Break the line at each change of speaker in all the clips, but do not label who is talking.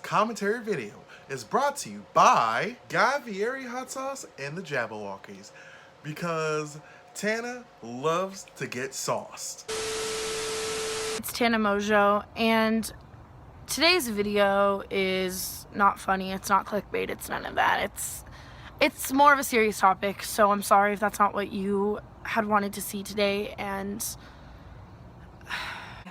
commentary video is brought to you by Guy Fieri Hot Sauce and the Jabbawockeez, because Tana loves to get sauced.
It's Tana Mongeau, and today's video is not funny, it's not clickbait, it's none of that. It's more of a serious topic, so I'm sorry if that's not what you had wanted to see today. And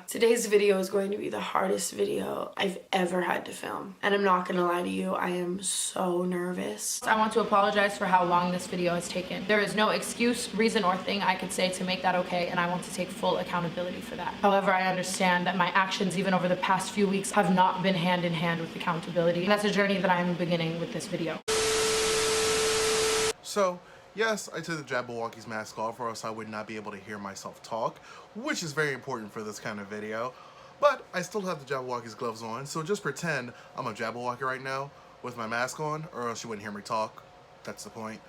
today's video is going to be the hardest video I've ever had to film. And I'm not gonna lie to you, I am so nervous. I want to apologize for how long this video has taken. There is no excuse, reason, or thing I could say to make that okay, and I want to take full accountability for that. However, I understand that my actions, even over the past few weeks, have not been hand in hand with accountability. And that's a journey that I am beginning with this video.
So, yes, I took the Jabbawockeez mask off or else I would not be able to hear myself talk, which is very important for this kind of video. But I still have the Jabbawockeez gloves on, so just pretend I'm a Jabberwocky right now with my mask on, or else you wouldn't hear me talk. That's the point.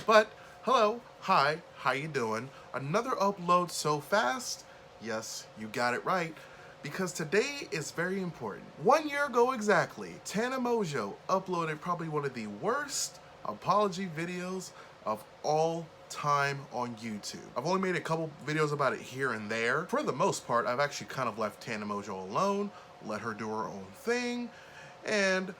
But, hello, hi, how you doing? Another upload so fast? Yes, you got it right, because today is very important. 1 year ago exactly, Tana Mongeau uploaded probably one of the worst apology videos of all time on YouTube. I've only made a couple videos about it here and there. For the most part, I've actually kind of left Tana Mongeau alone, let her do her own thing, and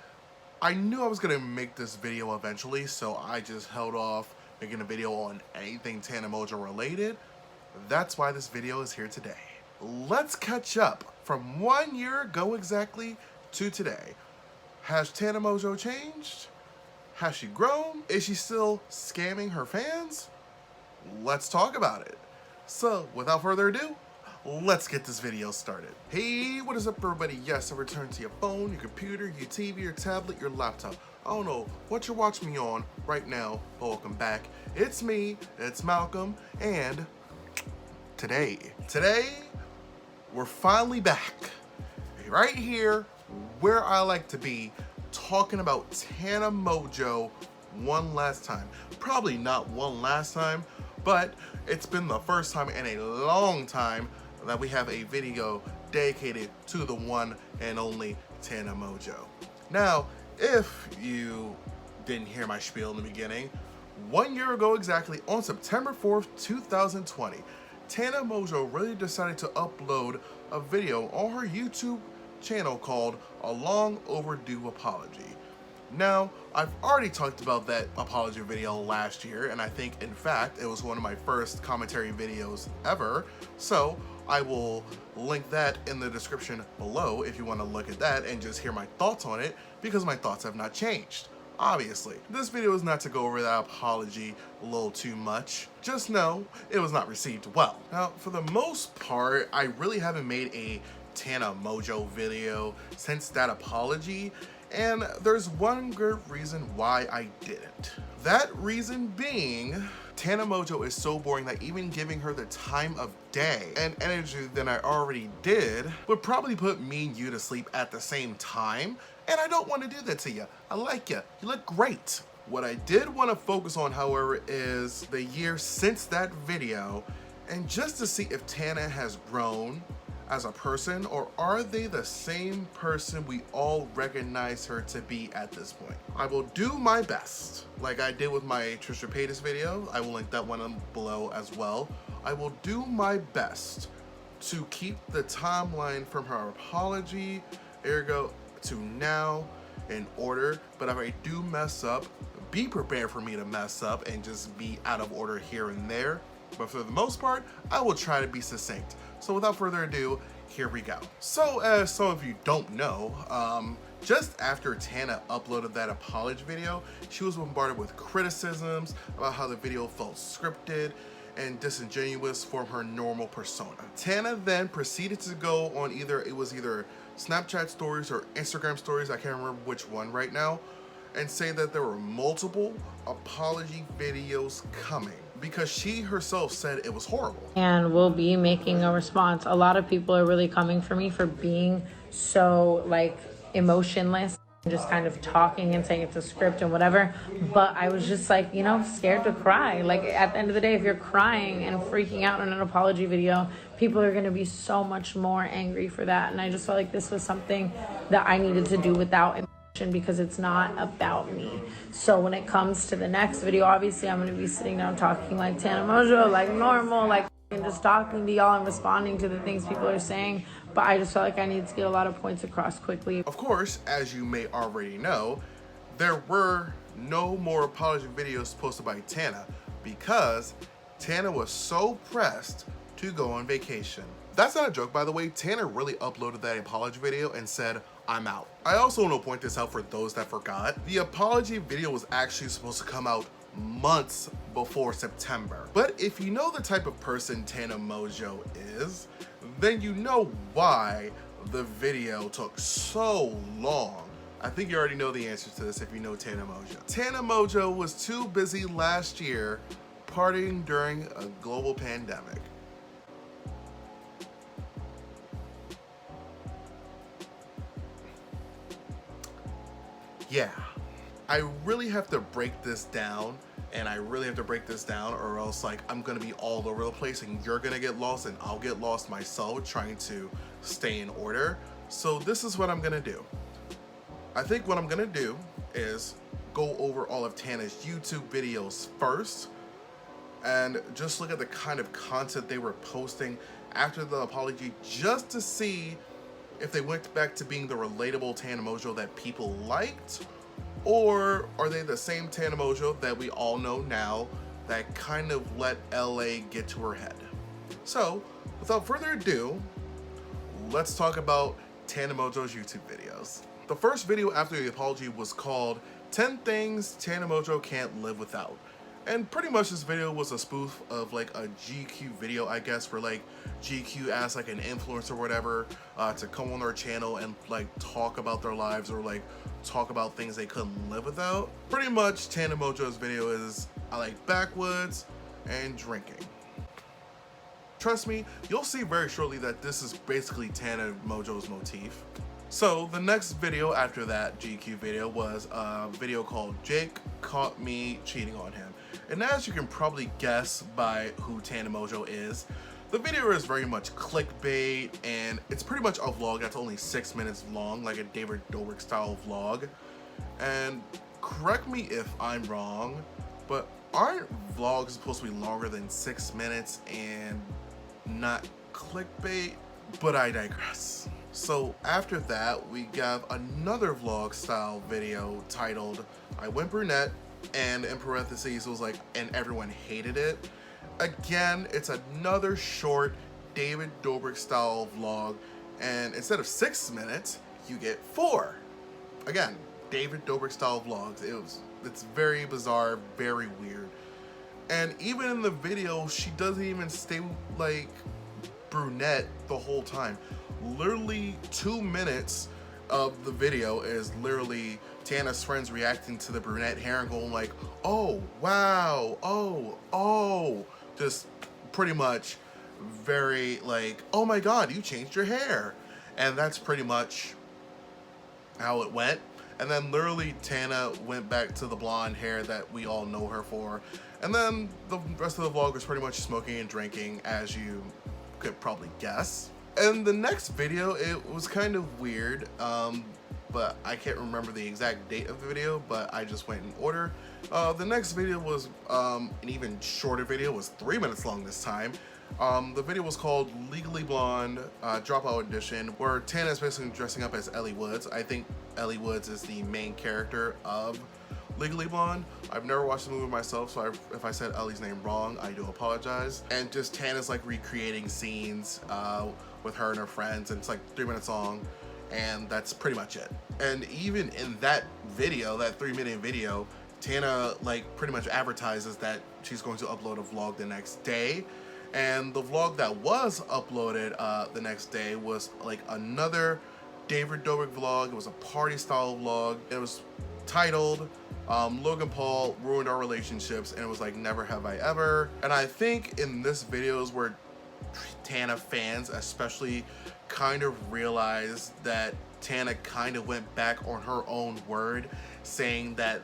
I knew I was gonna make this video eventually, so I just held off making a video on anything Tana Mongeau related. That's why this video is here today. Let's catch up from 1 year ago exactly to today. Has Tana Mongeau changed? Has she grown? Is she still scamming her fans? Let's talk about it. So, without further ado, let's get this video started. Hey, what is up everybody? Yes, I returned to your phone, your computer, your TV, your tablet, your laptop. I don't know what you're watching me on right now, but welcome back. It's me, it's Malcolm, and today, we're finally back. Right here, where I like to be, talking about Tana Mongeau one last time. Probably not one last time, but it's been the first time in a long time that we have a video dedicated to the one and only Tana Mongeau. Now, if you didn't hear my spiel in the beginning, 1 year ago exactly, on September 4th, 2020, Tana Mongeau really decided to upload a video on her YouTube channel called A Long Overdue Apology. Now, I've already talked about that apology video last year, and I think, in fact, it was one of my first commentary videos ever, so I will link that in the description below if you want to look at that and just hear my thoughts on it, because my thoughts have not changed. Obviously, this video is not to go over that apology a little too much. Just know it was not received well. Now, for the most part, I really haven't made a Tana Mongeau video since that apology, and there's one good reason why I didn't. That reason being, Tana Mongeau is so boring that even giving her the time of day and energy than I already did would probably put me and you to sleep at the same time, and I don't want to do that to you. I like you. You look great. What I did want to focus on, however, is the year since that video, and just to see if Tana has grown as a person, or are they the same person we all recognize her to be at this point. I will do my best, like I did with my Trisha Paytas video. I will link that one below as well. I will do my best to keep the timeline from her apology, ergo to now, in order, but if I do mess up, be prepared for me to mess up and just be out of order here and there. But for the most part, I will try to be succinct. So without further ado, here we go. So as some of you don't know, just after Tana uploaded that apology video, she was bombarded with criticisms about how the video felt scripted and disingenuous from her normal persona. Tana then proceeded to go on either Snapchat stories or Instagram stories, I can't remember which one right now, and say that there were multiple apology videos coming, because she herself said it was horrible.
And we'll be making a response. A lot of people are really coming for me for being so like emotionless, just kind of talking and saying it's a script and whatever. But I was just like, you know, scared to cry. Like at the end of the day, if you're crying and freaking out in an apology video, people are going to be so much more angry for that. And I just felt like this was something that I needed to do without. because it's not about me. So when it comes to the next video, obviously I'm going to be sitting down talking like Tana Mongeau, like normal, like just talking to y'all and responding to the things people are saying. But I just felt like I needed to get a lot of points across quickly.
Of course, as you may already know, there were no more apology videos posted by Tana because Tana was so pressed to go on vacation. That's not a joke, by the way. Tana really uploaded that apology video and said, "I'm out." I also want to point this out for those that forgot. The apology video was actually supposed to come out months before September. But if you know the type of person Tana Mongeau is, then you know why the video took so long. I think you already know the answer to this if you know Tana Mongeau. Tana Mongeau was too busy last year partying during a global pandemic. Yeah, I really have to break this down, or else like I'm gonna be all over the place and you're gonna get lost and I'll get lost myself trying to stay in order. So this is what I'm gonna do. I think what I'm gonna do is go over all of Tana's YouTube videos first and just look at the kind of content they were posting after the apology, just to see if they went back to being the relatable Tana Mongeau that people liked, or are they the same Tana Mongeau that we all know now that kind of let LA get to her head. So without further ado, let's talk about Tana Mongeau's YouTube videos. The first video after the apology was called 10 Things Tana Mongeau Can't Live Without. And pretty much this video was a spoof of like a GQ video, I guess, where like GQ asked like an influencer or whatever to come on their channel and like talk about their lives or like talk about things they couldn't live without. Pretty much Tana Mongeau's video is I like backwoods and drinking. Trust me, you'll see very shortly that this is basically Tana Mongeau's motif. So the next video after that GQ video was a video called Jake Caught Me Cheating on Him. And as you can probably guess by who Tana Mongeau is, the video is very much clickbait and it's pretty much a vlog that's only 6 minutes long, like a David Dobrik style vlog. And correct me if I'm wrong, but aren't vlogs supposed to be longer than 6 minutes and not clickbait? But I digress. So after that, we got another vlog style video titled I Went Brunette, and in parentheses it was like, and everyone hated it. Again, it's another short David Dobrik style vlog, and instead of 6 minutes, you get 4. Again, David Dobrik style vlogs. It's very bizarre, very weird. And even in the video, she doesn't even stay like brunette the whole time. Literally 2 minutes of the video is literally Tana's friends reacting to the brunette hair and going like, oh, wow, oh, just pretty much very like, oh my God, you changed your hair. And that's pretty much how it went. And then literally Tana went back to the blonde hair that we all know her for. And then the rest of the vlog was pretty much smoking and drinking, as you could probably guess. And the next video, it was kind of weird, but I can't remember the exact date of the video, but I just went in order. The next video was an even shorter video, it was 3 minutes long this time. The video was called Legally Blonde Dropout Edition, where Tana is basically dressing up as Ellie Woods. I think Ellie Woods is the main character of Legally Blonde. I've never watched the movie myself, so if I said Ellie's name wrong, I do apologize. And just Tana's like recreating scenes with her and her friends, and it's like 3 minutes long, and that's pretty much it. And even in that video, that 3-minute video, Tana like pretty much advertises that she's going to upload a vlog the next day. And the vlog that was uploaded the next day was like another David Dobrik vlog. It was a party style vlog. It was titled Logan Paul Ruined Our Relationships, and it was like Never Have I Ever. And I think in this video is where Tana fans especially kind of realized that Tana kind of went back on her own word, saying that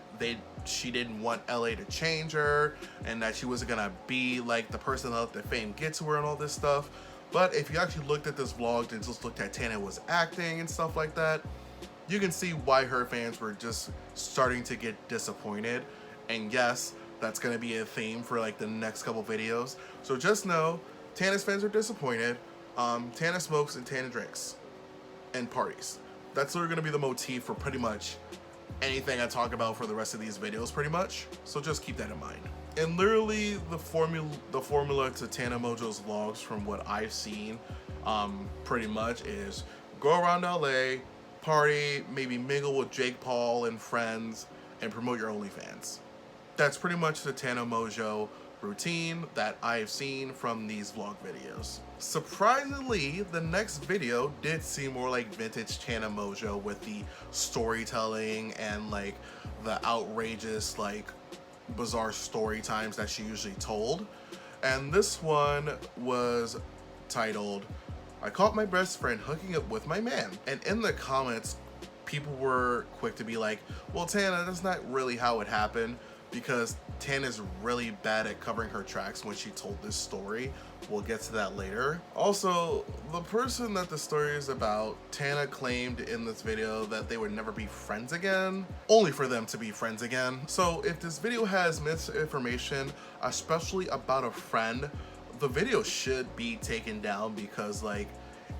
she didn't want LA to change her and that she wasn't gonna be like the person that let the fame get to her and all this stuff. But if you actually looked at this vlog and just looked at Tana was acting and stuff like that, you can see why her fans were just starting to get disappointed. And yes, that's gonna be a theme for like the next couple videos. So just know, Tana's fans are disappointed. Tana smokes and Tana drinks and parties. That's literally gonna be the motif for pretty much anything I talk about for the rest of these videos, pretty much. So just keep that in mind. And literally the formula to Tana Mongeau's vlogs, from what I've seen, pretty much is go around LA, party, maybe mingle with Jake Paul and friends, and promote your OnlyFans. That's pretty much the Tana Mongeau routine that I've seen from these vlog videos. Surprisingly, the next video did seem more like vintage Tana Mongeau, with the storytelling and like the outrageous, like bizarre story times that she usually told. And this one was titled, "I caught my best friend hooking up with my man." And in the comments, people were quick to be like, well, Tana, that's not really how it happened, because Tana's really bad at covering her tracks when she told this story. We'll get to that later. Also, the person that the story is about, Tana claimed in this video that they would never be friends again, only for them to be friends again. So if this video has misinformation, especially about a friend, the video should be taken down, because like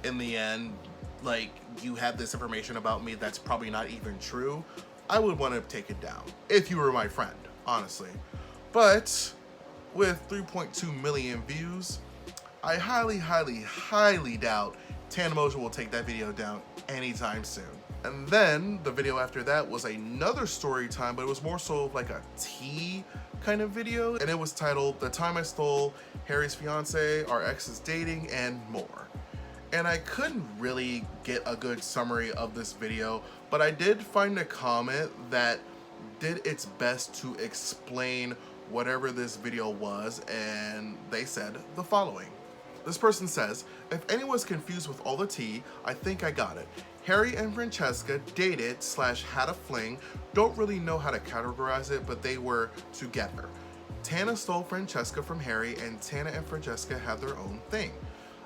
in the end, like you have this information about me that's probably not even true. I would want to take it down if you were my friend, honestly. But with 3.2 million views, I highly doubt Tana Mongeau will take that video down anytime soon. And then the video after that was another story time, but it was more so like a tea kind of video, and it was titled "The Time I Stole Harry's Fiance, Our Ex is Dating, and More." And I couldn't really get a good summary of this video, but I did find a comment that did its best to explain whatever this video was, and they said the following. This person says, "If anyone's confused with all the tea, I think I got it. Harry and Francesca dated / had a fling. Don't really know how to categorize it, but they were together. Tana stole Francesca from Harry, and Tana and Francesca had their own thing.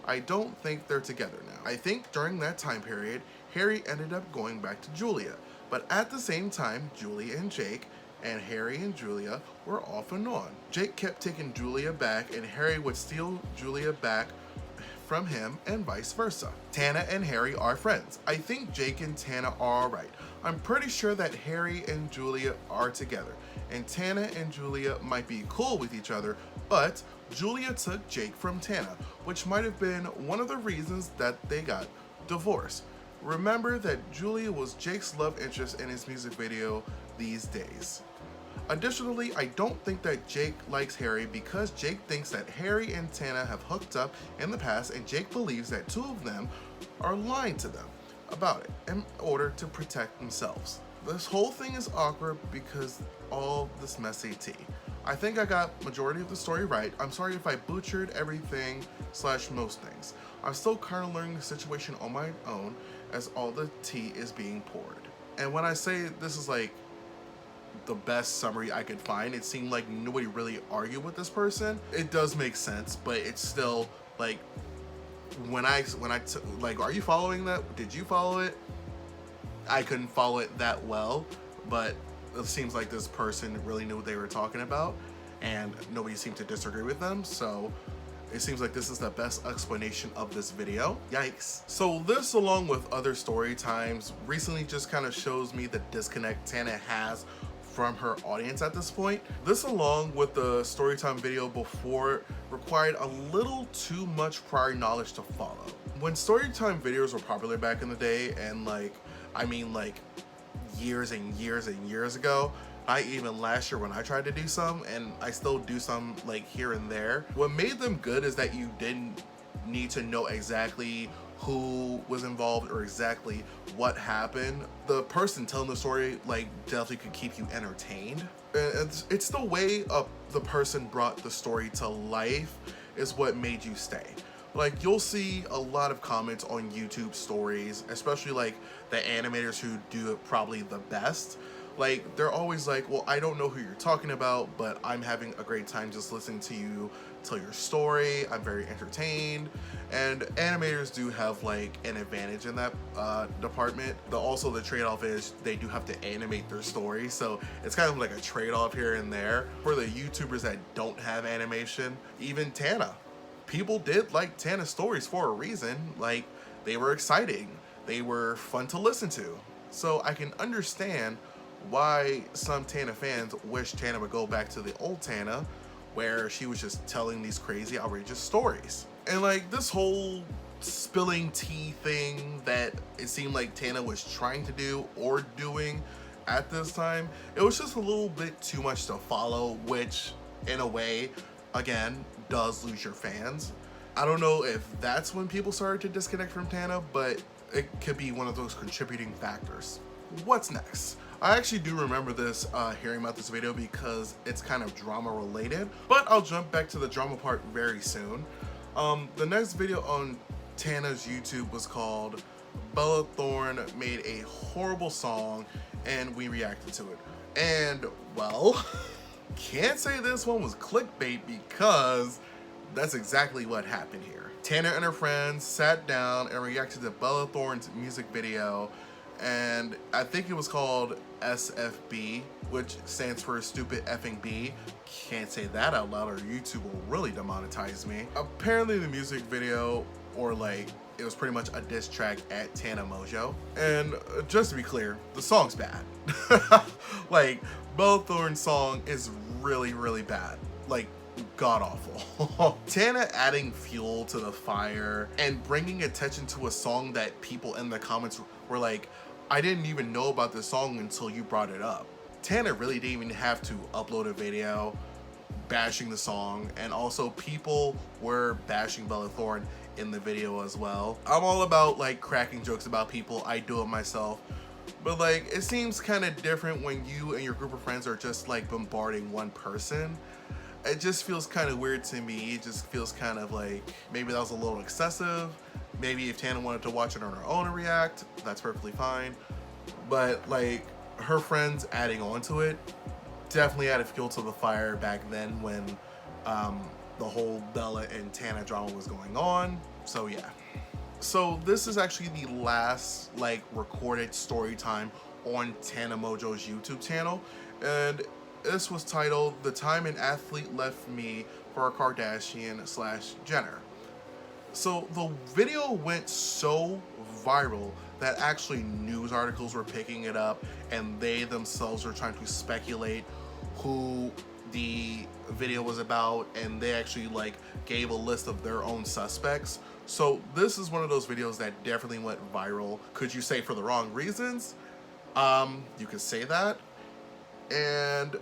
I don't think they're together now. I think during that time period, Harry ended up going back to Julia. But at the same time, Julia and Jake and Harry and Julia were off and on. Jake kept taking Julia back, and Harry would steal Julia back from him, and vice versa. Tana and Harry are friends. I think Jake and Tana are alright. I'm pretty sure that Harry and Julia are together, and Tana and Julia might be cool with each other, but Julia took Jake from Tana, which might have been one of the reasons that they got divorced. Remember that Julia was Jake's love interest in his music video these days. Additionally, I don't think that Jake likes Harry, because Jake thinks that Harry and Tana have hooked up in the past, and Jake believes that two of them are lying to them about it in order to protect themselves. This whole thing is awkward because all this messy tea. I think I got majority of the story right. I'm sorry if I butchered everything / most things. I'm still kind of learning the situation on my own as all the tea is being poured." And when I say this is like the best summary I could find, it seemed like nobody really argued with this person. It does make sense, but it's still like, when I like, are you following that? Did you follow it? I couldn't follow it that well, but it seems like this person really knew what they were talking about, and nobody seemed to disagree with them, so it seems like this is the best explanation of this video. Yikes. So this, along with other story times, recently just kind of shows me the disconnect Tana has from her audience at this point. This, along with the storytime video before, required a little too much prior knowledge to follow. When storytime videos were popular back in the day, and like, I mean like years and years and years ago, I even last year when I tried to do some, and I still do some like here and there, what made them good is that you didn't need to know exactly who was involved or exactly what happened. The person telling the story like definitely could keep you entertained. It's the way the person brought the story to life is what made you stay. Like, you'll see a lot of comments on YouTube stories, especially like the animators who do it probably the best. Like, they're always like, well, I don't know who you're talking about, but I'm having a great time just listening to you tell your story. I'm very entertained. And animators do have like an advantage in that department. Also, the trade-off is they do have to animate their story, so it's kind of like a trade-off here and there. For the YouTubers that don't have animation, even Tana, people did like Tana's stories for a reason. Like, they were exciting, they were fun to listen to. So I can understand why some Tana fans wish Tana would go back to the old Tana, where she was just telling these crazy, outrageous stories. And like, this whole spilling tea thing that it seemed like Tana was trying to do or doing at this time, it was just a little bit too much to follow, which in a way, again, does lose your fans. I don't know if that's when people started to disconnect from Tana, but it could be one of those contributing factors. What's next? I actually do remember this, hearing about this video, because it's kind of drama related, but I'll jump back to the drama part very soon. The next video on Tana's YouTube was called Bella Thorne Made a Horrible Song and We Reacted to It. And, well, can't say this one was clickbait, because that's exactly what happened here. Tana and her friends sat down and reacted to Bella Thorne's music video, and I think it was called SFB, which stands for Stupid Effing B. Can't say that out loud or YouTube will really demonetize me. Apparently the music video, or like, it was pretty much a diss track at Tana Mongeau. And just to be clear, the song's bad. Like, Bella Thorne's song is really, really bad. Like, god-awful. Tana adding fuel to the fire and bringing attention to a song that people in the comments were like, I didn't even know about this song until you brought it up. Tana really didn't even have to upload a video bashing the song, and also people were bashing Bella Thorne in the video as well. I'm all about like cracking jokes about people, I do it myself, but like, it seems kind of different when you and your group of friends are just like bombarding one person. It just feels kind of weird to me. It just feels kind of like maybe that was a little excessive. Maybe if Tana wanted to watch it on her own and react, that's perfectly fine. But like, her friends adding on to it definitely added fuel to the fire back then when the whole Bella and Tana drama was going on. So yeah. So this is actually the last like recorded story time on Tana Mongeau's YouTube channel, and this was titled The Time an Athlete Left Me for a Kardashian / Jenner. So the video went so viral that actually news articles were picking it up, and they themselves were trying to speculate who the video was about, and they actually like gave a list of their own suspects. So this is one of those videos that definitely went viral. Could you say for the wrong reasons? You could say that. And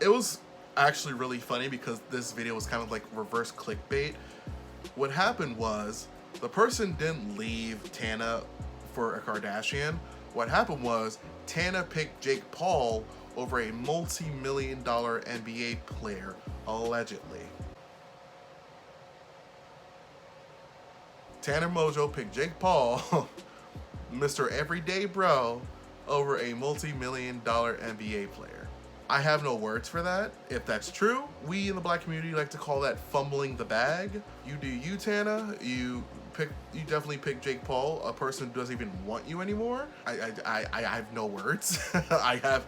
it was actually really funny because this video was kind of like reverse clickbait. What happened was, the person didn't leave Tana for a Kardashian. What happened was, Tana picked Jake Paul over a multi-million-dollar NBA player, allegedly. Tana Mongeau picked Jake Paul, Mr. Everyday Bro, over a multi-million-dollar NBA player. I have no words for that. If that's true, we in the black community like to call that fumbling the bag. You do you, Tana. You definitely pick Jake Paul, a person who doesn't even want you anymore. I have no words. I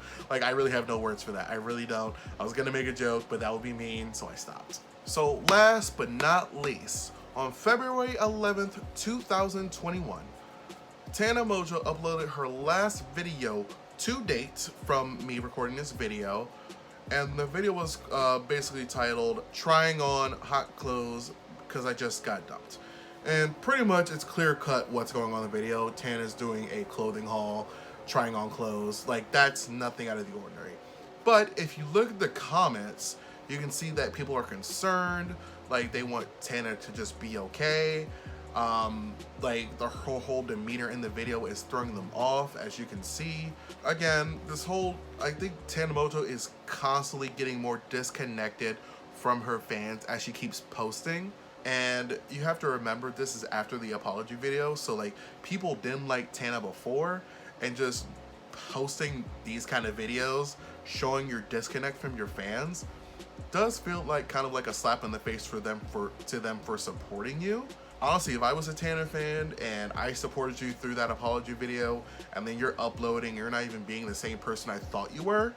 really have no words for that. I really don't. I was gonna make a joke, but that would be mean, so I stopped. So last but not least, on February 11th, 2021, Tana Mongeau uploaded her last video to date from me recording this video, and the video was basically titled Trying On Hot Clothes Because I Just Got Dumped. And pretty much it's clear cut what's going on in the video. Tana's doing a clothing haul, trying on clothes. Like, that's nothing out of the ordinary. But if you look at the comments, you can see that people are concerned, like they want Tana to just be okay. Like the whole demeanor in the video is throwing them off, as you can see. Again, I think Tana Mongeau is constantly getting more disconnected from her fans as she keeps posting. And you have to remember, this is after the apology video, so like people didn't like Tana before, and just posting these kind of videos, showing your disconnect from your fans, does feel like kind of like a slap in the face for them for supporting you. Honestly, if I was a Tana fan and I supported you through that apology video, and then you're uploading, you're not even being the same person I thought you were,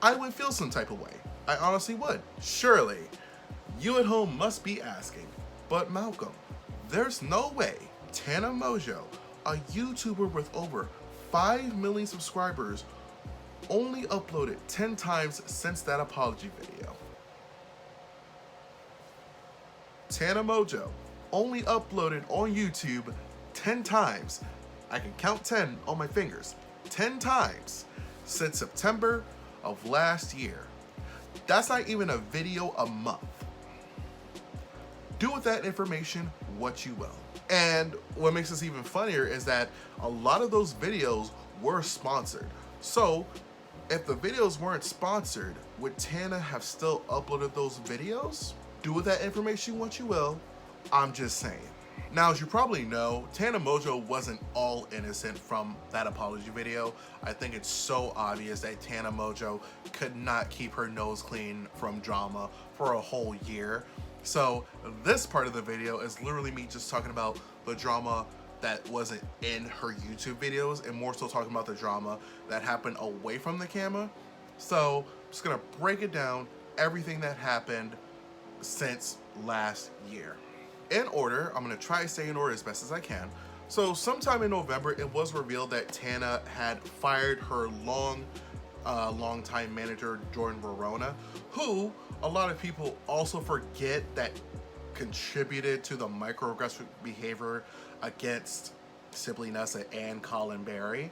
I would feel some type of way. I honestly would. Surely, you at home must be asking, but Malcolm, there's no way Tana Mongeau, a YouTuber with over 5 million subscribers, only uploaded 10 times since that apology video. Tana Mongeau only uploaded on YouTube 10 times. I can count 10 on my fingers. 10 times since September of last year. That's not even a video a month. Do with that information what you will. And what makes this even funnier is that a lot of those videos were sponsored. So if the videos weren't sponsored, would Tana have still uploaded those videos? Do with that information what you will. I'm just saying. Now, as you probably know, Tana Mongeau wasn't all innocent from that apology video. I think it's so obvious that Tana Mongeau could not keep her nose clean from drama for a whole year. So this part of the video is literally me just talking about the drama that wasn't in her YouTube videos, and more so talking about the drama that happened away from the camera. So I'm just gonna break it down, everything that happened since last year. In order, I'm gonna try to stay in order as best as I can. So sometime in November, it was revealed that Tana had fired her long-time manager, Jordan Verona, who a lot of people also forget that contributed to the microaggressive behavior against Simply Nessa and Colin Berry,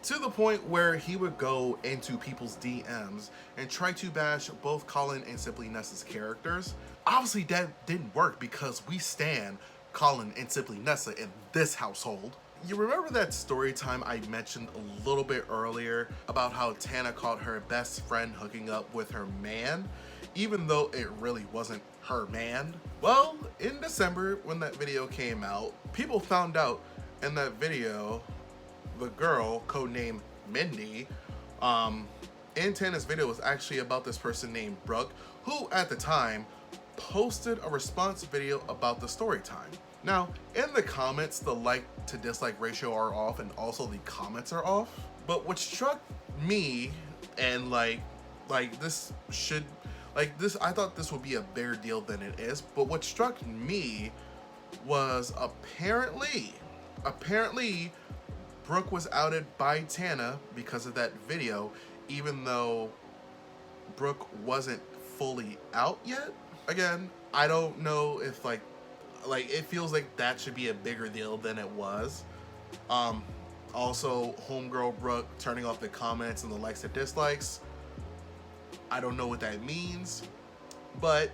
to the point where he would go into people's DMs and try to bash both Colin and Simply Nessa's characters. Obviously that didn't work because we stan Colin and Simply Nessa in this household. You remember that story time I mentioned a little bit earlier about how Tana caught her best friend hooking up with her man, even though it really wasn't her man? Well, in December when that video came out, people found out in that video the girl, codenamed Mindy, in Tana's video was actually about this person named Brooke, who at the time posted a response video about the story time. Now, in the comments, the like to dislike ratio are off and also the comments are off. But what struck me, and like this should, like this, I thought this would be a bigger deal than it is, but what struck me was apparently Brooke was outed by Tana because of that video, even though Brooke wasn't fully out yet. Again, I don't know if like it feels like that should be a bigger deal than it was. Also, homegirl Brooke turning off the comments and the likes and dislikes. I don't know what that means, but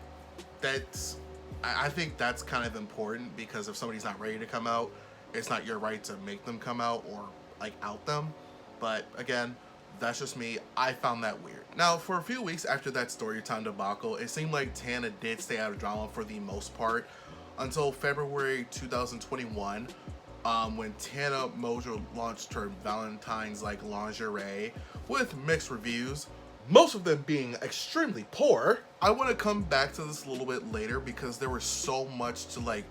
that's, I think that's kind of important, because if somebody's not ready to come out, it's not your right to make them come out or like out them. But again, that's just me. I found that weird. Now, for a few weeks after that Storytime debacle, it seemed like Tana did stay out of drama for the most part, until February 2021, when Tana Mongeau launched her Valentine's like lingerie with mixed reviews, most of them being extremely poor. I want to come back to this a little bit later because there was so much to like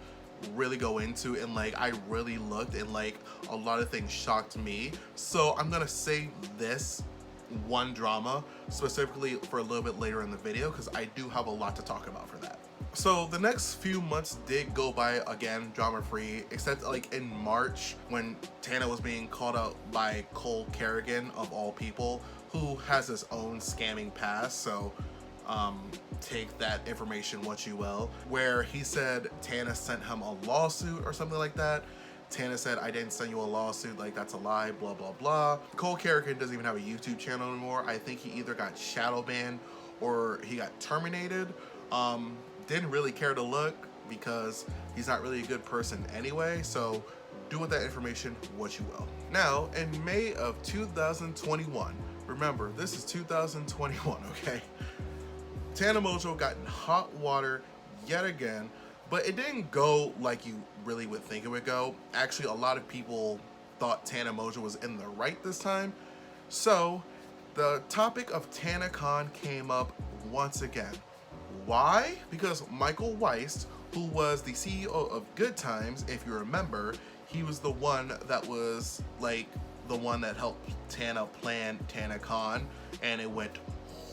really go into, and like I really looked, and like a lot of things shocked me. So I'm gonna save this one drama specifically for a little bit later in the video, because I do have a lot to talk about for that. So the next few months did go by, again, drama free, except like in March when Tana was being called out by Cole Kerrigan, of all people, who has his own scamming past. So take that information what you will, where he said Tana sent him a lawsuit or something like that. Tana said, I didn't send you a lawsuit, like that's a lie, blah blah blah. Cole Kerrigan doesn't even have a YouTube channel anymore. I think he either got shadow banned or he got terminated. Didn't really care to look because he's not really a good person anyway, so do with that information what you will. Now, in May of 2021, remember, this is 2021, okay? Tana Mongeau got in hot water yet again, but it didn't go like you really would think it would go. Actually, a lot of people thought Tana Mongeau was in the right this time. So the topic of Tanacon came up once again. Why? Because Michael Weist, who was the CEO of Good Times, if you remember, he was the one that was like the one that helped Tana plan Tanacon, and it went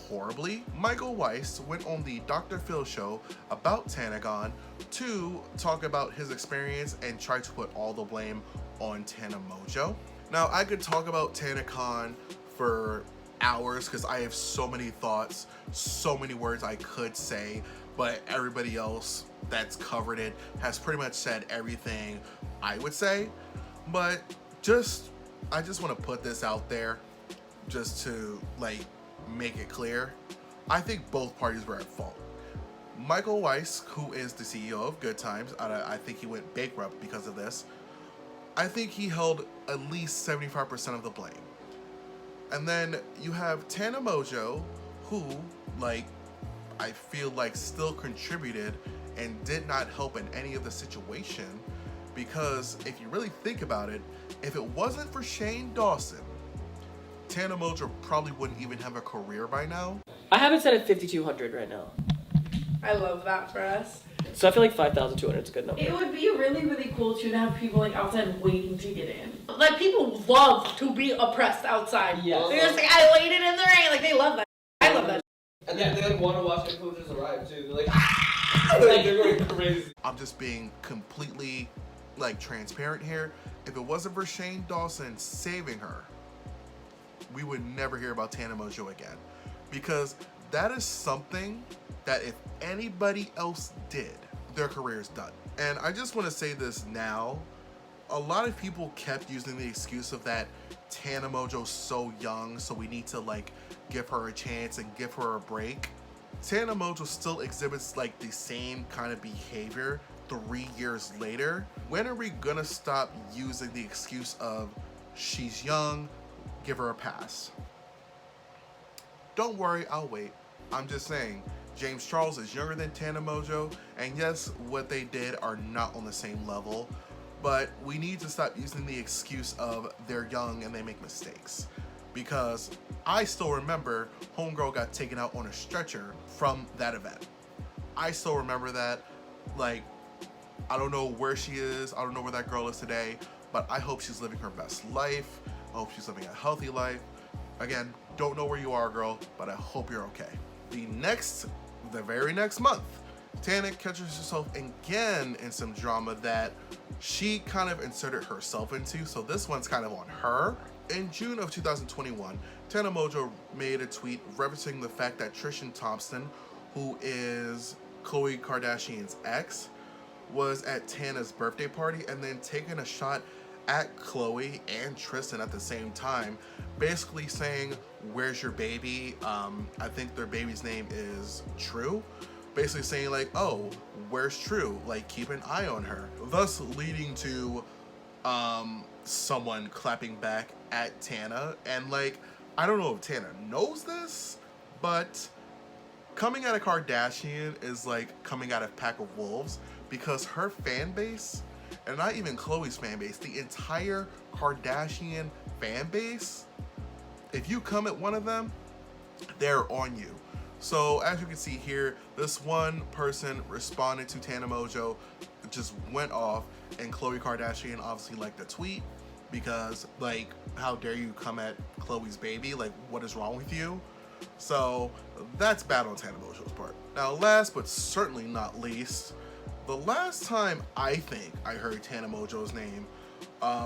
horribly. Michael Weist went on the Dr. Phil show about Tanacon to talk about his experience and try to put all the blame on Tana Mongeau. Now, I could talk about Tanacon for hours because I have so many thoughts, so many words I could say, but everybody else that's covered it has pretty much said everything I would say. But I just want to put this out there just to like make it clear. I think both parties were at fault. Michael Weist, who is the CEO of Good Times, I think he went bankrupt because of this. I think he held at least 75% of the blame. And then you have Tana Mongeau, who, like, I feel like still contributed and did not help in any of the situation, because if you really think about it, if it wasn't for Shane Dawson, Tana Mongeau probably wouldn't even have a career by now.
I have it set at 5,200 right now.
I love that for us.
So I feel like 5,200 is a good number.
It would be really, really cool too to have people like outside waiting to get in. Like, people love to be oppressed outside.
Yeah.
They're just like, I waited in the rain. Like, they love that. I love that.
And they like want to watch the influencers arrive too. They're like, ah! Like, they're going crazy.
I'm just being completely like transparent here. If it wasn't for Shane Dawson saving her, we would never hear about Tana Mongeau again, because that is something that if anybody else did, their career is done. And I just want to say this now. A lot of people kept using the excuse of that Tana Mongeau's so young, so we need to like give her a chance and give her a break. Tana Mongeau still exhibits like the same kind of behavior 3 years later. When are we gonna stop using the excuse of she's young, give her a pass? Don't worry, I'll wait. I'm just saying, James Charles is younger than Tana Mongeau, and yes, what they did are not on the same level, but we need to stop using the excuse of they're young and they make mistakes. Because I still remember Homegirl got taken out on a stretcher from that event. I still remember that. Like, I don't know where she is, I don't know where that girl is today, but I hope she's living her best life. I hope she's living a healthy life. Again, don't know where you are, girl, but I hope you're okay. The very next month, Tana catches herself again in some drama that she kind of inserted herself into, so this one's kind of on her. In June of 2021, Tana Mongeau made a tweet referencing the fact that Trisha Thompson, who is Khloe Kardashian's ex, was at Tana's birthday party and then taking a shot at Khloe and Tristan at the same time, basically saying, where's your baby? I think their baby's name is True. Basically saying like, oh, where's True? Like, keep an eye on her. Thus leading to someone clapping back at Tana. And like, I don't know if Tana knows this, but coming out of Kardashian is like coming out of pack of wolves, because her fan base, and not even Khloe's fan base, the entire Kardashian fan base, if you come at one of them, they're on you. So as you can see here, this one person responded to Tana Mongeau, just went off, and Khloe Kardashian obviously liked the tweet, because like, how dare you come at Khloe's baby? Like, what is wrong with you? So that's bad on Tana Mongeau's part. Now, last but certainly not least, the last time I think I heard Tana Mongeau's name,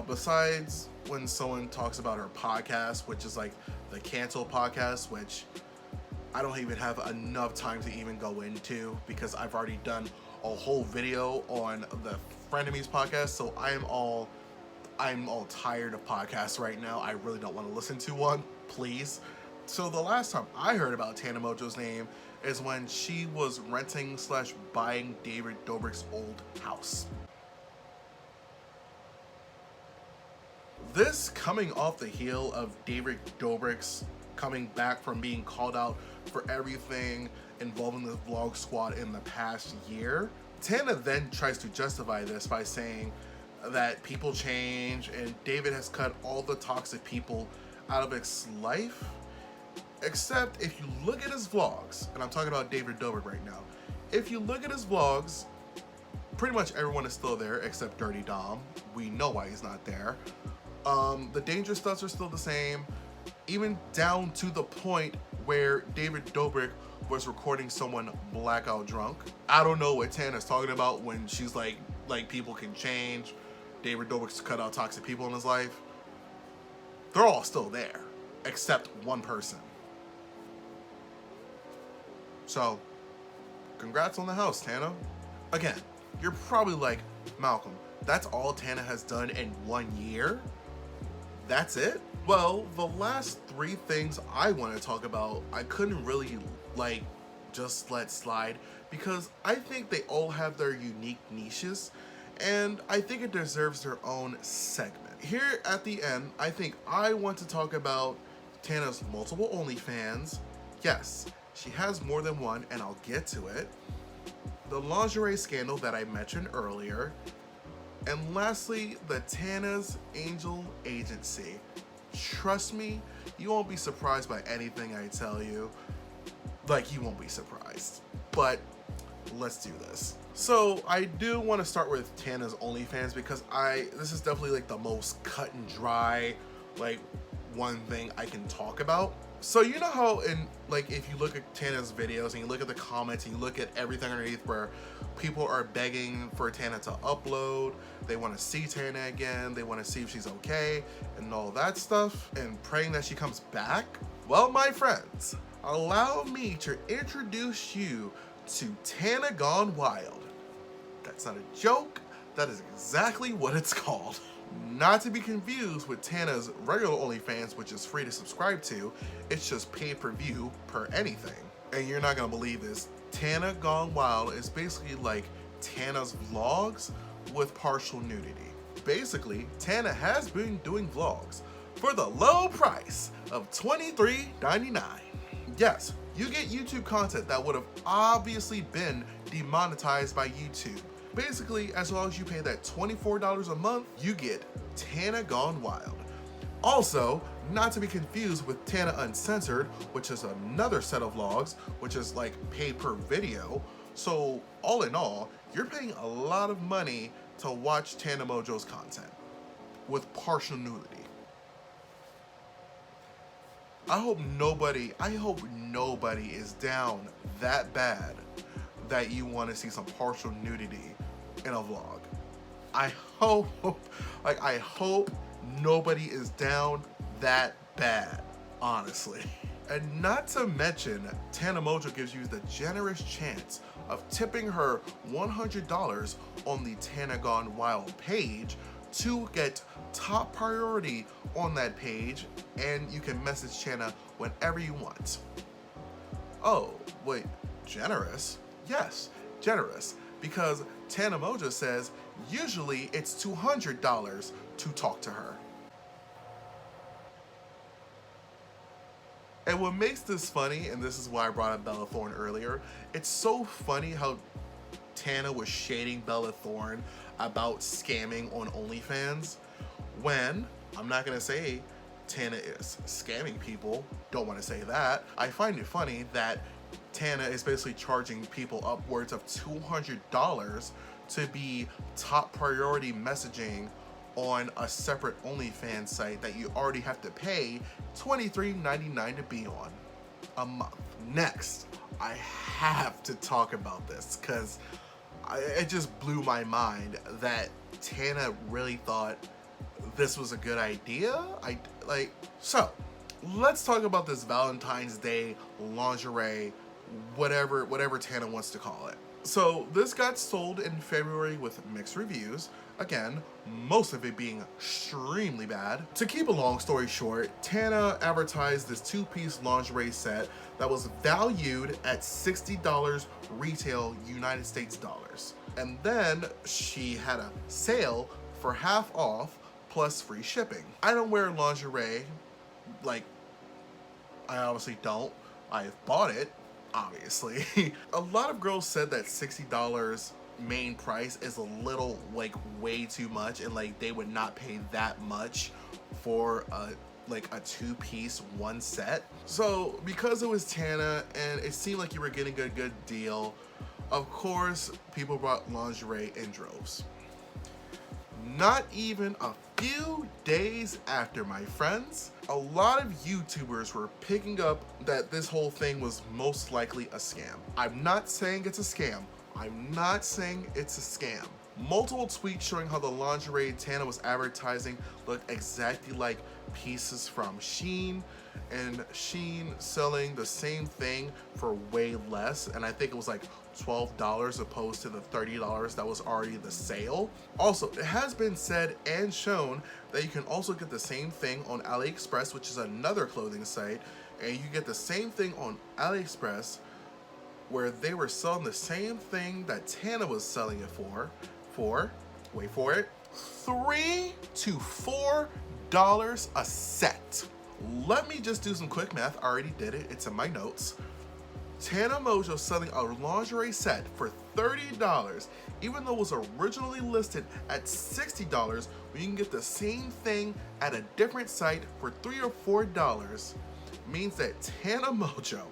besides when someone talks about her podcast, which is like the Cancel podcast, which I don't even have enough time to even go into because I've already done a whole video on the Frenemies podcast, so I'm all tired of podcasts right now. I really don't want to listen to one, please. So the last time I heard about Tana Mongeau's name is when she was renting / buying David Dobrik's old house. This coming off the heel of David Dobrik's coming back from being called out for everything involving the vlog squad in the past year. Tana then tries to justify this by saying that people change and David has cut all the toxic people out of his life. Except if you look at his vlogs, and I'm talking about David Dobrik right now, if you look at his vlogs, pretty much everyone is still there except Dirty Dom. We know why he's not there. The dangerous stuffs are still the same, even down to the point where David Dobrik was recording someone blackout drunk. I don't know what Tana's talking about when she's like people can change. David Dobrik's cut out toxic people in his life. They're all still there, except one person. So, congrats on the house, Tana. Again, you're probably like, Malcolm, that's all Tana has done in 1 year? That's it? Well, the last 3 things I want to talk about, I couldn't really just let slide because I think they all have their unique niches and I think it deserves their own segment. Here at the end, I think I want to talk about Tana's multiple OnlyFans. Yes, she has more than one and I'll get to it. The lingerie scandal that I mentioned earlier. And lastly, the Tana's Angel Agency. Trust me, you won't be surprised by anything I tell you. Like, you won't be surprised. But let's do this. So I do want to start with Tana's OnlyFans because this is definitely like the most cut and dry, like one thing I can talk about. So you know how if you look at Tana's videos and you look at the comments and you look at everything underneath where people are begging for Tana to upload, they want to see Tana again, they want to see if she's okay and all that stuff and praying that she comes back? Well, my friends, allow me to introduce you to Tana Gone Wild. That's not a joke, that is exactly what it's called. Not to be confused with Tana's regular OnlyFans, which is free to subscribe to. It's just pay-per-view per anything. And you're not gonna believe this. Tana Gone Wild is basically like Tana's vlogs with partial nudity. Basically, Tana has been doing vlogs for the low price of $23.99. Yes, you get YouTube content that would have obviously been demonetized by YouTube. Basically, as long as you pay that $24 a month, you get Tana Gone Wild. Also, not to be confused with Tana Uncensored, which is another set of vlogs, which is like pay per video. So all in all, you're paying a lot of money to watch Tana Mongeau's content with partial nudity. I hope nobody is down that bad that you want to see some partial nudity in a vlog. I hope nobody is down that bad, honestly. And not to mention, Tana Mongeau gives you the generous chance of tipping her $100 on the Tana Gone Wild page to get top priority on that page, and you can message Tana whenever you want. Oh, wait, generous? Yes, generous, because Tana Mongeau says usually it's $200 to talk to her. And what makes this funny, and this is why I brought up Bella Thorne earlier, it's so funny how Tana was shading Bella Thorne about scamming on OnlyFans when, I'm not gonna say Tana is scamming people, don't wanna say that. I find it funny that Tana is basically charging people upwards of $200 to be top priority messaging on a separate OnlyFans site that you already have to pay $23.99 to be on a month. Next, I have to talk about this because it just blew my mind that Tana really thought this was a good idea. So let's talk about this Valentine's Day lingerie, whatever Tana wants to call it. So this got sold in February with mixed reviews. Again, most of it being extremely bad. To keep a long story short, Tana advertised this 2-piece lingerie set that was valued at $60 retail United States dollars. And then she had a sale for half off plus free shipping. I don't wear lingerie, I honestly don't. I have bought it, obviously. A lot of girls said that $60 main price is a little like way too much, and like they would not pay that much for a 2-piece one set. So because it was Tana and it seemed like you were getting a good deal, of course people brought lingerie in droves. Not even a few days after, my friends, a lot of YouTubers were picking up that this whole thing was most likely a scam. I'm not saying it's a scam. I'm not saying it's a scam. Multiple tweets showing how the lingerie Tana was advertising looked exactly like pieces from Shein, and Shein selling the same thing for way less, and I think it was like $12 opposed to the $30 that was already the sale. Also, it has been said and shown that you can also get the same thing on AliExpress, which is another clothing site, and you get the same thing on AliExpress where they were selling the same thing that Tana was selling it for, wait for it, $3 to $4 a set. Let me just do some quick math. I already did it. It's in my notes. Tana Mongeau selling a lingerie set for $30, even though it was originally listed at $60, when you can get the same thing at a different site for $3 or $4, means that Tana Mongeau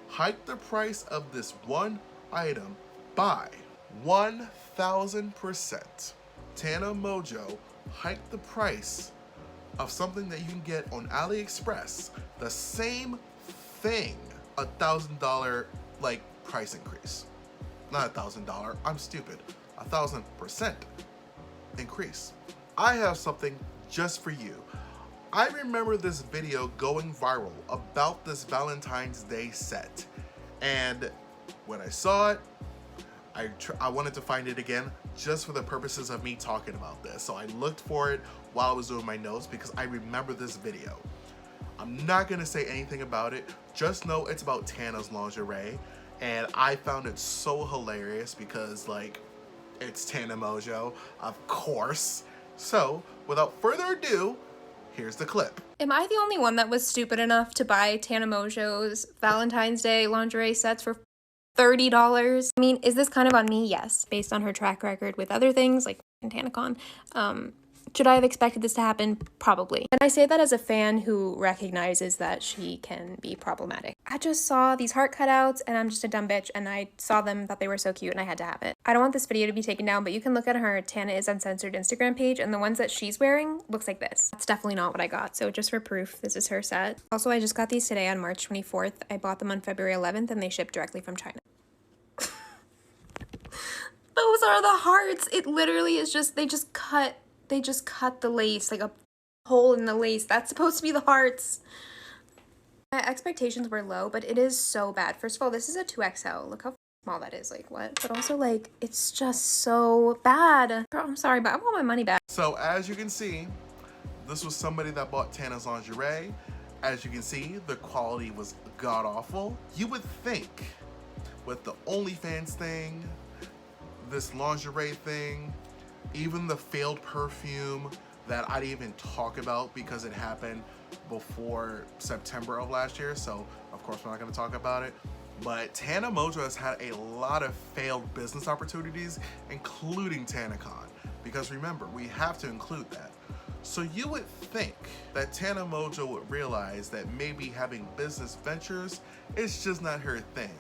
hiked the price of this one item by 1,000%. Tana Mongeau hiked the price of something that you can get on AliExpress, the same thing, $1,000 like price increase. Not $1,000, I'm stupid. 1,000% increase. I have something just for you. I remember this video going viral about this Valentine's Day set, and when I saw it, I wanted to find it again just for the purposes of me talking about this. So I looked for it while I was doing my notes because I remember this video. I'm not gonna say anything about it. Just know it's about Tana's lingerie, and I found it so hilarious because like it's Tana Mongeau, of course. So without further ado, here's the clip.
Am I the only one that was stupid enough to buy Tana Mongeau's Valentine's Day lingerie sets for $30? I mean, is this kind of on me? Yes. Based on her track record with other things like Tanacon. Should I have expected this to happen? Probably. And I say that as a fan who recognizes that she can be problematic. I just saw these heart cutouts and I'm just a dumb bitch, and I saw them, thought they were so cute, and I had to have it. I don't want this video to be taken down, but you can look at her Tana is Uncensored Instagram page, and the ones that she's wearing looks like this. That's definitely not what I got, so just for proof, this is her set. Also, I just got these today on March 24th. I bought them on February 11th and they shipped directly from China. Those are the hearts. It literally is just, they just cut the lace, like a hole in the lace. That's supposed to be the hearts. My expectations were low, but it is so bad. First of all, this is a 2XL. Look how small that is. Like, what? But also, like, it's just so bad. Girl, I'm sorry, but I want my money back.
So as you can see, this was somebody that bought Tana's lingerie. As you can see, the quality was god-awful. You would think with the OnlyFans thing, this lingerie thing, even the failed perfume that I didn't even talk about because it happened before September of last year, so of course we're not going to talk about it. But Tana Mongeau has had a lot of failed business opportunities, including Tanacon, because remember, we have to include that. So you would think that Tana Mongeau would realize that maybe having business ventures is just not her thing,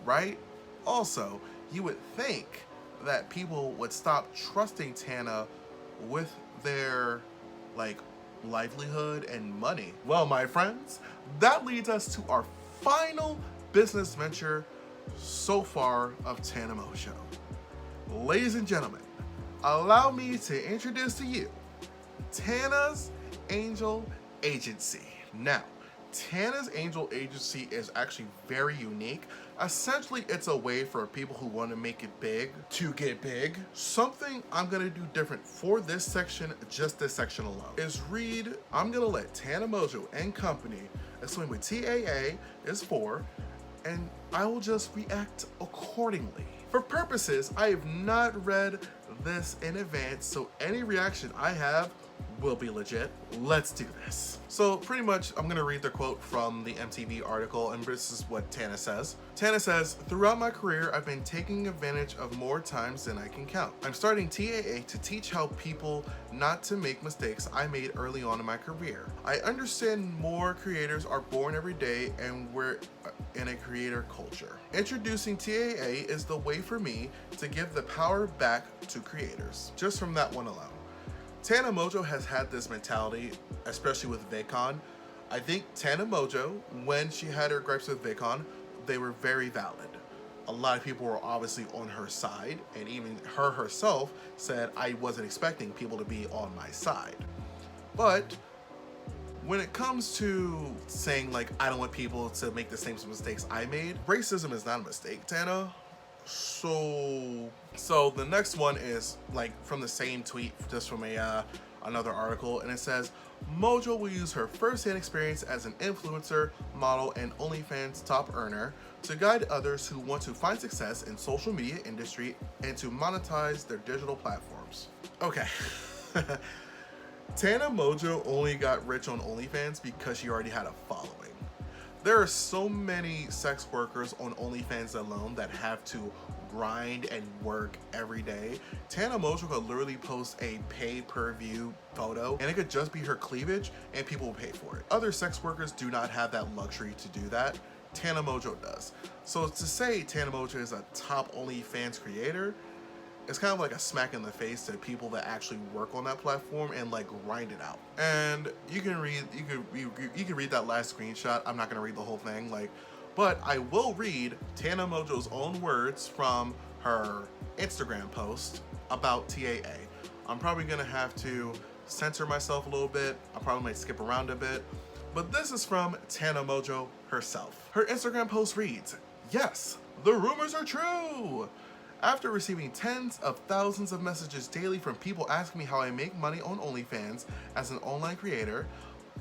right? Also, you would think that people would stop trusting Tana with their like livelihood and money. Well, my friends, that leads us to our final business venture so far of Tana Mongeau. Ladies and gentlemen, allow me to introduce to you Tana's Angel Agency. Now, Tana's Angel Agency is actually very unique. Essentially, it's a way for people who want to make it big to get big. Something I'm gonna do different for this section, just this section alone, is I'm gonna let Tana Mongeau and company explain what TAA is for, and I will just react accordingly. For purposes, I have not read this in advance, so any reaction I have will be legit. Let's do this. So pretty much, I'm gonna read the quote from the MTV article, and this is what Tana says. Tana says, "Throughout my career, I've been taking advantage of more times than I can count. I'm starting TAA to teach how people not to make mistakes I made early on in my career. I understand more creators are born every day, and we're in a creator culture. Introducing TAA is the way for me to give the power back to creators." Just from that one alone. Tana Mongeau has had this mentality, especially with VidCon. I think Tana Mongeau, when she had her gripes with VidCon, they were very valid. A lot of people were obviously on her side, and even her herself said, "I wasn't expecting people to be on my side." But when it comes to saying, like, I don't want people to make the same mistakes I made, racism is not a mistake, Tana. So the next one is like from the same tweet, just from another article, and it says, "Mongeau will use her first-hand experience as an influencer, model, and OnlyFans top earner to guide others who want to find success in social media industry and to monetize their digital platforms." Okay. Tana Mongeau only got rich on OnlyFans because she already had a following. There are so many sex workers on OnlyFans alone that have to grind and work every day. Tana Mongeau could literally post a pay-per-view photo and it could just be her cleavage and people will pay for it. Other sex workers do not have that luxury to do that. Tana Mongeau does. So to say Tana Mongeau is a top OnlyFans creator, it's kind of like a smack in the face to people that actually work on that platform and like grind it out. And you can read that last screenshot. I'm not gonna read the whole thing, but I will read Tana Mongeau's own words from her Instagram post about TAA. I'm probably gonna have to censor myself a little bit. I probably might skip around a bit, but this is from Tana Mongeau herself. Her Instagram post reads, "Yes, the rumors are true. After receiving tens of thousands of messages daily from people asking me how I make money on OnlyFans as an online creator,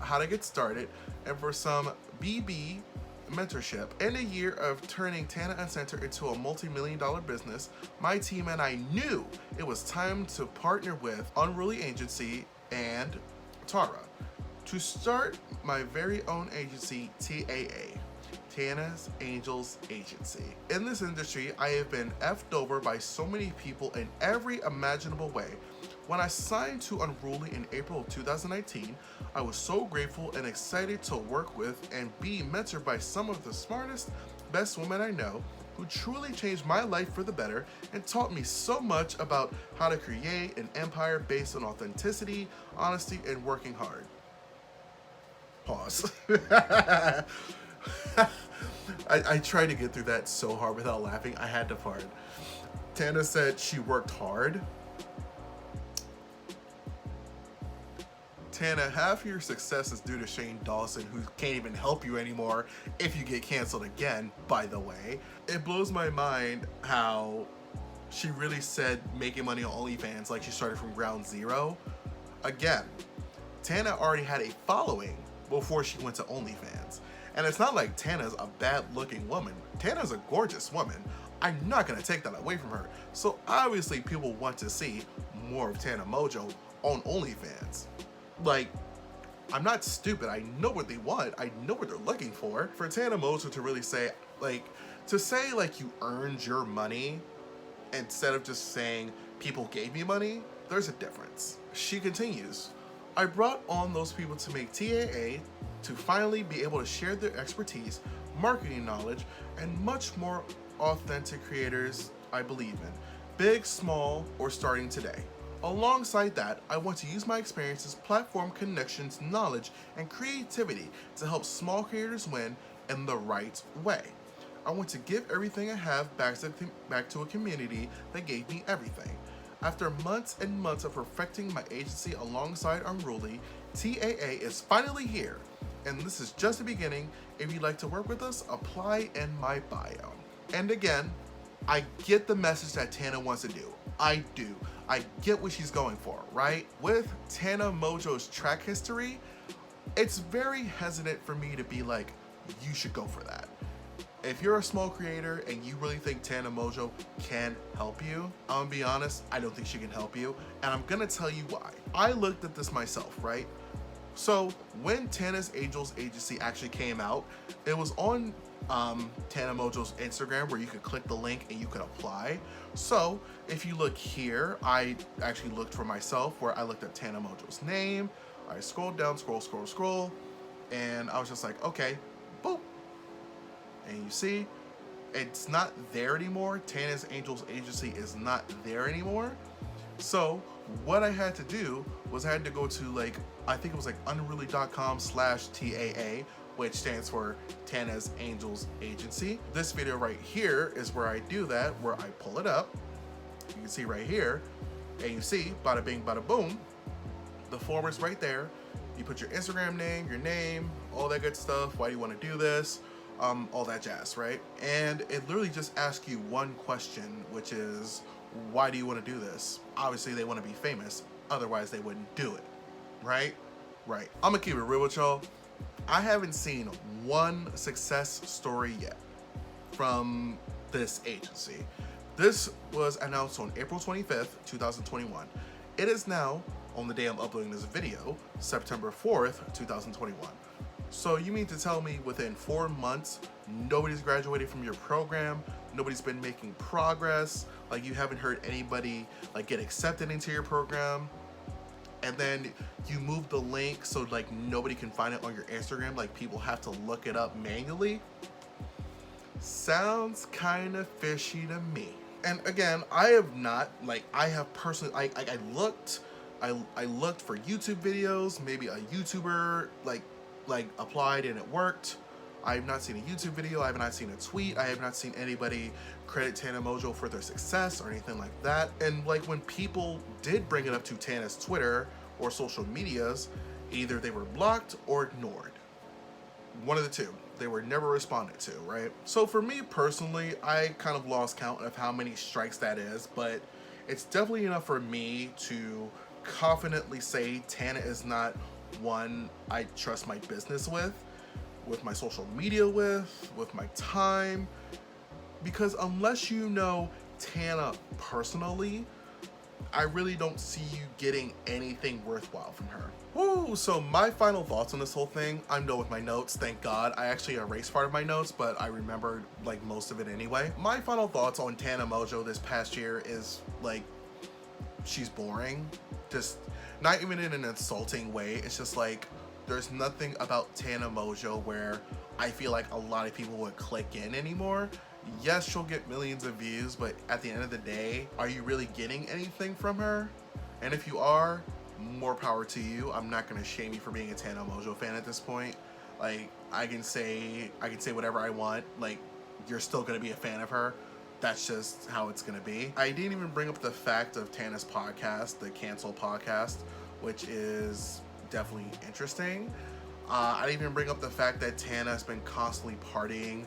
how to get started, and for some BB mentorship, in a year of turning Tana Uncensored into a multi-million-dollar business, my team and I knew it was time to partner with Unruly Agency and Tara to start my very own agency, TAA. Tana's Angels Agency. In this industry, I have been effed over by so many people in every imaginable way. When I signed to Unruly in April of 2019, I was so grateful and excited to work with and be mentored by some of the smartest, best women I know, who truly changed my life for the better and taught me so much about how to create an empire based on authenticity, honesty, and working hard." Pause. I tried to get through that so hard without laughing. I had to fart. Tana said she worked hard. Tana, half of your success is due to Shane Dawson, who can't even help you anymore if you get canceled again, by the way. It blows my mind how she really said making money on OnlyFans like she started from ground zero. Again, Tana already had a following before she went to OnlyFans. And it's not like Tana's a bad-looking woman. Tana's a gorgeous woman. I'm not gonna take that away from her. So obviously people want to see more of Tana Mongeau on OnlyFans. Like, I'm not stupid. I know what they want. I know what they're looking for. For Tana Mongeau to really say, like you earned your money instead of just saying people gave me money, there's a difference. She continues, "I brought on those people to make TAA to finally be able to share their expertise, marketing knowledge, and much more authentic creators I believe in, big, small, or starting today. Alongside that, I want to use my experiences, platform connections, knowledge, and creativity to help small creators win in the right way. I want to give everything I have back to a community that gave me everything. After months and months of perfecting my agency alongside Unruly, TAA is finally here. And this is just the beginning. If you'd like to work with us, apply in my bio." And again, I get the message that Tana wants to do. I do. I get what she's going for, right? With Tana Mongeau's track history, it's very hesitant for me to be like, you should go for that. if you're a small creator and you really think Tana Mongeau can help you, I'm gonna be honest, I don't think she can help you, and I'm gonna tell you why. I looked at this myself, right? So when Tana's Angels agency actually came out, it was on Tana Mongeau's Instagram where you could click the link and you could apply. So if you look here, I actually looked for myself where I looked at Tana Mongeau's name. I scrolled down, scroll, and I was just like, okay, boop. And you see, it's not there anymore. Tana's Angels agency is not there anymore. So what I had to do was I had to go to like, I think it was like unruly.com/TAA, which stands for Tana's Angels Agency. This video right here is where I do that, where I pull it up. You can see right here, and you see, bada bing, bada boom. The form is right there. You put your Instagram name, all that good stuff. Why do you want to do this? All that jazz, right? And it literally just asks you one question, which is, why do you want to do this? Obviously, they want to be famous. Otherwise, they wouldn't do it, right? Right. I'm gonna keep it real with y'all. I haven't seen one success story yet from this agency. This was announced on April 25th, 2021. It is now, on the day I'm uploading this video, September 4th, 2021. So you mean to tell me within 4 months, nobody's graduated from your program, nobody's been making progress, like you haven't heard anybody like get accepted into your program, and then you move the link so like nobody can find it on your Instagram, like people have to look it up manually? Sounds kind of fishy to me. And again, I have not, like, I have personally, I looked for YouTube videos, maybe a YouTuber like applied and it worked. I have not seen a YouTube video, I have not seen a tweet, I have not seen anybody credit Tana Mongeau for their success or anything like that. And like when people did bring it up to Tana's Twitter or social medias, either they were blocked or ignored. One of the two. They were never responded to, right? So for me personally, I kind of lost count of how many strikes that is, but it's definitely enough for me to confidently say Tana is not one I trust my business with my social media with my time, because unless you know Tana personally, I really don't see you getting anything worthwhile from her. Woo! So my final thoughts on this whole thing, I'm done with my notes, thank God. I actually erased part of my notes, but I remembered like most of it anyway. My final thoughts on Tana Mongeau this past year is like, she's boring. Just not even in an insulting way. It's just like, there's nothing about Tana Mongeau where I feel like a lot of people would click in anymore. Yes, she'll get millions of views, but at the end of the day, are you really getting anything from her? And if you are, more power to you. I'm not gonna shame you for being a Tana Mongeau fan at this point. Like, I can say whatever I want. Like, you're still gonna be a fan of her. That's just how it's gonna be. I didn't even bring up the fact of Tana's podcast, the Cancel podcast, which is definitely interesting. I didn't even bring up the fact that Tana's been constantly partying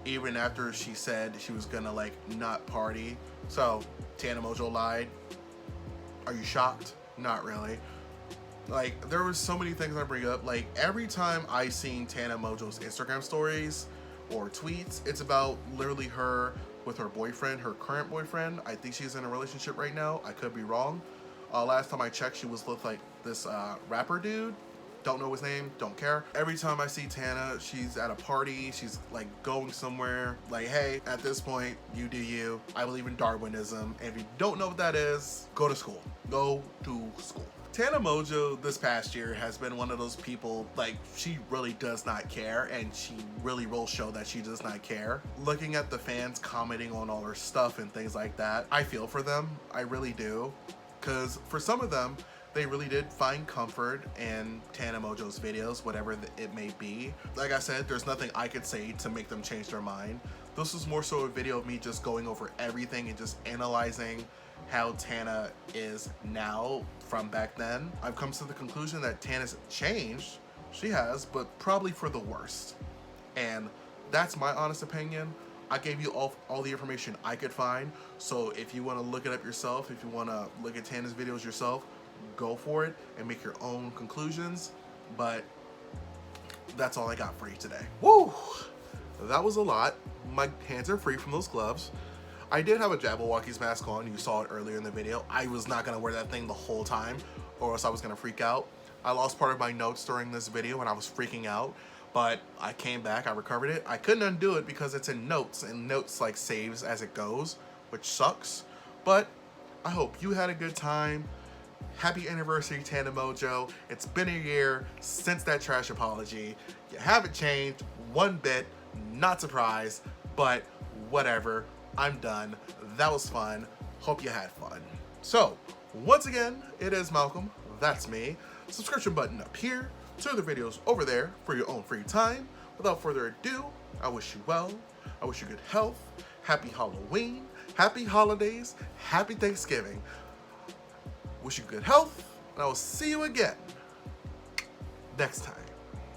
even after she said she was gonna like not party. So Tana Mongeau lied. Are you shocked? Not really. Like, there was so many things I bring up. Like, every time I seen Tana Mongeau's Instagram stories or tweets, it's about literally her with her boyfriend, her current boyfriend. I think she's in a relationship right now. I could be wrong. Last time I checked, she was with like this rapper dude. Don't know his name, don't care. Every time I see Tana, she's at a party, she's like going somewhere. Like, hey, at this point, you do you. I believe in Darwinism. And if you don't know what that is, go to school. Go to school. Tana Mongeau this past year has been one of those people, like, she really does not care, and she really will show that she does not care. Looking at the fans commenting on all her stuff and things like that, I feel for them. I really do. Because for some of them, they really did find comfort in Tana Mongeau's videos, whatever it may be. Like I said, there's nothing I could say to make them change their mind. This was more so a video of me just going over everything and just analyzing how Tana is now from back then. I've come to the conclusion that Tana's changed. She has, but probably for the worst. And that's my honest opinion. I gave you all the information I could find. So if you want to look it up yourself, if you want to look at Tana's videos yourself, go for it and make your own conclusions. But that's all I got for you today. Woo! That was a lot. my hands are free from those gloves. I did have a Jabbawockeez mask on. You saw it earlier in the video. I was not gonna wear that thing the whole time or else I was gonna freak out. I lost part of my notes during this video and I was freaking out, but I came back, I recovered it. I couldn't undo it because it's in notes, and notes like saves as it goes, which sucks. But I hope you had a good time. Happy anniversary, Tana Mongeau. It's been a year since that trash apology. You haven't changed one bit, not surprised, but whatever. I'm done. That was fun. Hope you had fun. So, once again, it is Malcolm. That's me. Subscription button up here. To the videos over there for your own free time. Without further ado, I wish you well. I wish you good health. Happy Halloween. Happy holidays. Happy Thanksgiving. Wish you good health. And I will see you again next time.